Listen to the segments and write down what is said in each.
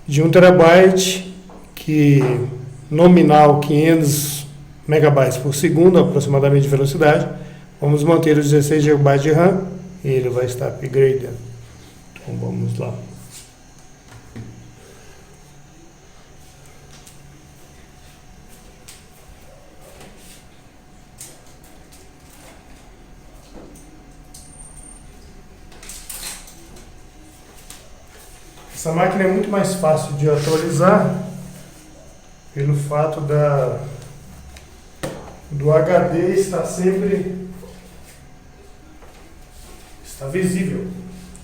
de 1 terabyte, que nominal 500 megabytes por segundo, aproximadamente de velocidade. Vamos manter os 16 GB de RAM e ele vai estar upgradando. Então vamos lá. Essa máquina é muito mais fácil de atualizar pelo fato do HD estar sempre visível,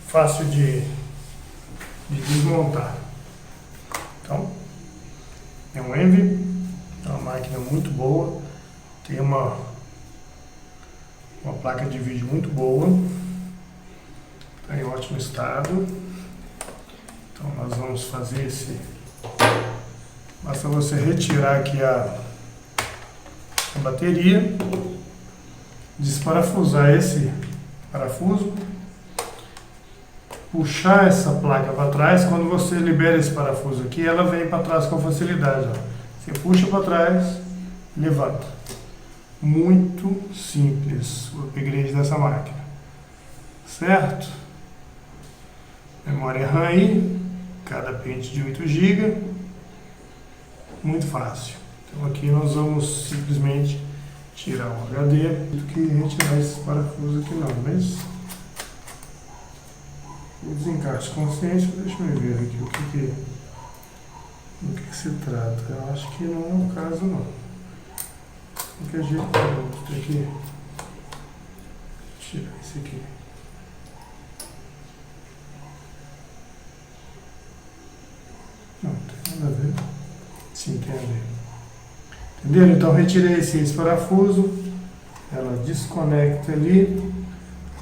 fácil de desmontar. Então, é um Envy, é uma máquina muito boa, tem uma placa de vídeo muito boa, está em ótimo estado. Então nós vamos fazer basta você retirar aqui a bateria, desparafusar esse parafuso, puxar essa placa para trás. Quando você libera esse parafuso aqui, ela vem para trás com facilidade. Ó. Você puxa para trás, levanta. Muito simples o upgrade dessa máquina, certo? Memória RAM aí, cada pente de 8 GB, muito fácil. Então aqui nós vamos simplesmente tirar o HD, do que retirar esses parafusos aqui não, mas o desencaixe consciente, deixa eu ver aqui do que se trata. Eu acho que não é o caso não. De qualquer jeito, vamos ter que tirar esse aqui. Não tem nada a ver. Sim, tem a ver. Entenderam? Então retirei esse parafuso, ela desconecta ali,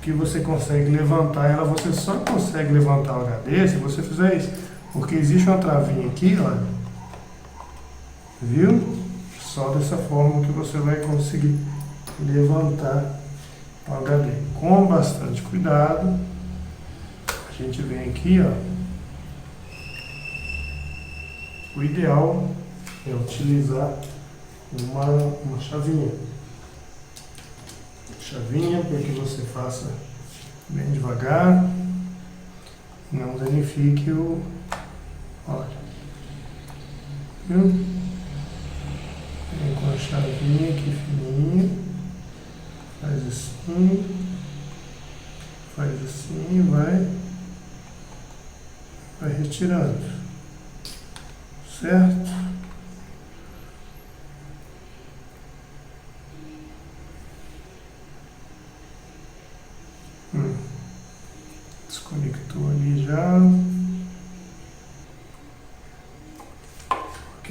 que você consegue levantar ela. Você só consegue levantar o HD se você fizer isso, porque existe uma travinha aqui, olha, viu? Só dessa forma que você vai conseguir levantar o HD. Com bastante cuidado, a gente vem aqui, ó. O ideal é utilizar uma chavinha. Chavinha para que você faça bem devagar, não danifique o... Olha, viu? Vem com a chavinha aqui fininha, faz assim e vai retirando, certo? Desconectou ali já. Ok.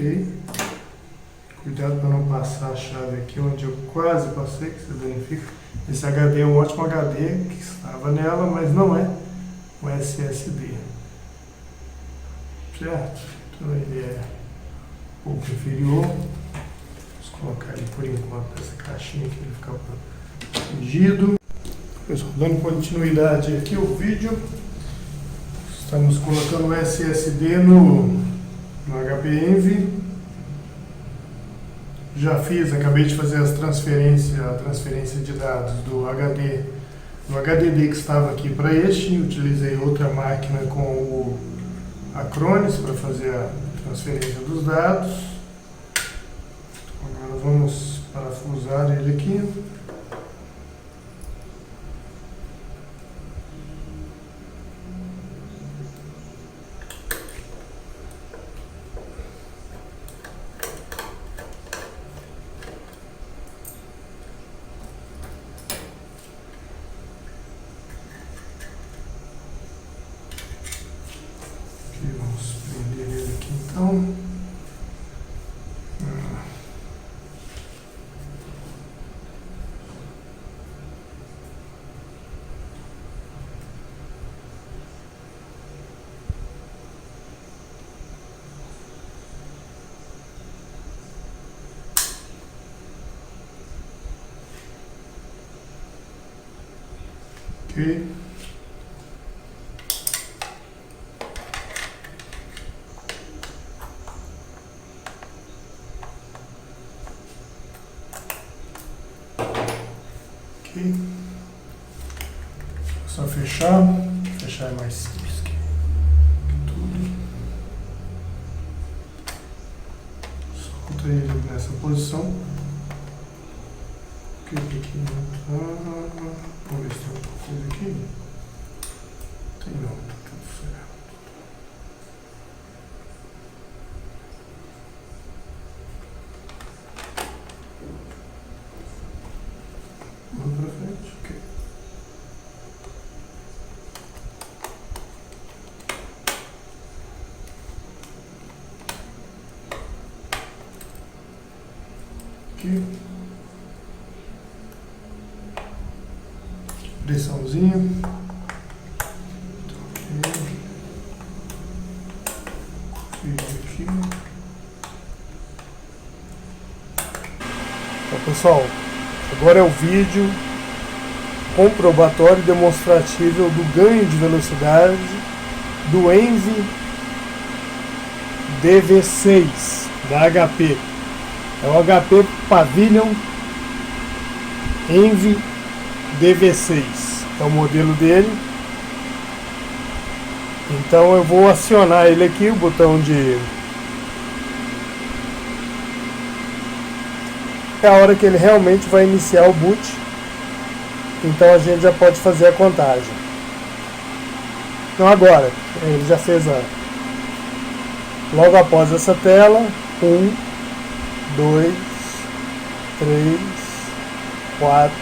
Cuidado para não passar a chave aqui onde eu quase passei, que você danifica. Esse HD é um ótimo HD que estava nela, mas não é um SSD. Certo? Então ele é um pouco inferior. Vamos colocar ele por enquanto nessa caixinha aqui, ele ficar protegido. Pessoal, dando continuidade aqui ao vídeo, estamos colocando o SSD no HP Envy. Já acabei de fazer a transferência de dados do HDD que estava aqui para este. Utilizei outra máquina com o Acronis para fazer a transferência dos dados. Agora vamos parafusar ele aqui. Vamos prender ele aqui então. Ok. Ok. Só fechar. Fechar é mais simples que tudo. Solta ele nessa posição. Ok, aqui não tá. Vamos ver se tem alguma coisa aqui. Tem não, tá tudo certo. Vamos pra frente, ok. Aqui. Pressãozinha. Ok. Vídeo aqui. Então, pessoal, agora é o vídeo comprobatório demonstrativo do ganho de velocidade do Envy DV6 da HP. É o HP Pavilion Envy DV6, é o modelo dele. Então eu vou acionar ele aqui, o botão de... É a hora que ele realmente vai iniciar o boot. Então a gente já pode fazer a contagem. Então agora, ele já fez a... Logo após essa tela, 1, 2, 3, 4,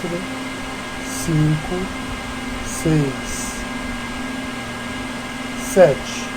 5, 6, 7.